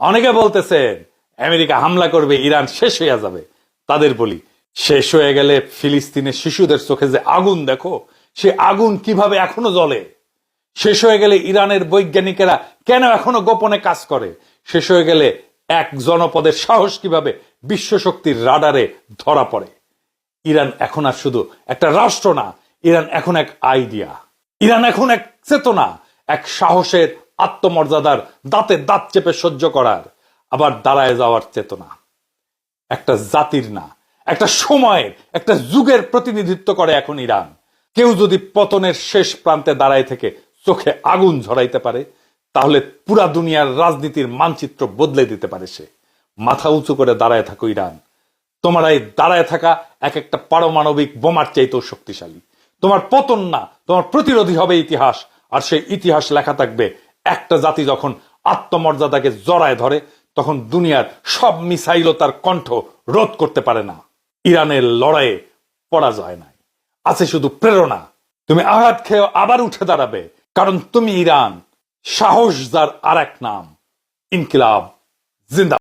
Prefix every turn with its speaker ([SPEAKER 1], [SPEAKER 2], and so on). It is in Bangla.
[SPEAKER 1] অনেকে বলতেছেন আমেরিকা হামলা করবে, ইরান শেষ হয়ে যাবে। তাদের বলি, শেষ হয়ে গেলে ফিলিস্তিনের শিশুদের চোখে যে আগুন দেখো, সে আগুন কিভাবে এখনো জ্বলে? শেষ হয়ে গেলে ইরানের বৈজ্ঞানিকেরা কেন এখনো গোপনে কাজ করে? শেষ হয়ে গেলে এক জনপদের সাহস কিভাবে বিশ্ব শক্তির রাডারে ধরা পড়ে? ইরান এখন আর শুধু একটা রাষ্ট্র না, ইরান এখন এক আইডিয়া, ইরান এখন এক চেতনা, এক সাহসের, আত্মমর্যাদার, দাঁতে দাঁত চেপে সহ্য করার, আবার দাঁড়ায় যাওয়ার চেতনা। একটা জাতির না, একটা সময়ের, একটা যুগের প্রতিনিধিত্ব করে এখন ইরান। কেউ যদি পতনের শেষ প্রান্তে দাঁড়ায় থেকে চোখে আগুন ঝরাইতে পারে, তাহলে পুরা দুনিয়ার রাজনীতির মানচিত্র বদলে দিতে পারে সে। মাথা উঁচু করে দাঁড়ায় থাকো ইরান। তোমার এই দাঁড়ায় থাকা এক একটা পারমাণবিক বোমার চাইতেও শক্তিশালী। তোমার পতন না, তোমার প্রতিরোধী হবে ইতিহাস। আর সেই ইতিহাস লেখা থাকবে, একটা জাতি যখন আত্মমর্যাদাকে জড়ায় ধরে, তখন দুনিয়ার সব মিসাইলও তার কণ্ঠ রোধ করতে পারে না। ইরানের লড়াইয়ে পরাজয় নাই, আছে শুধু প্রেরণা। তুমি আঘাত খেয়ে আবার উঠে দাঁড়াবে, কারণ তুমি ইরান। সাহস যার আর এক নাম, ইনকিলাব জিন্দাবাদ।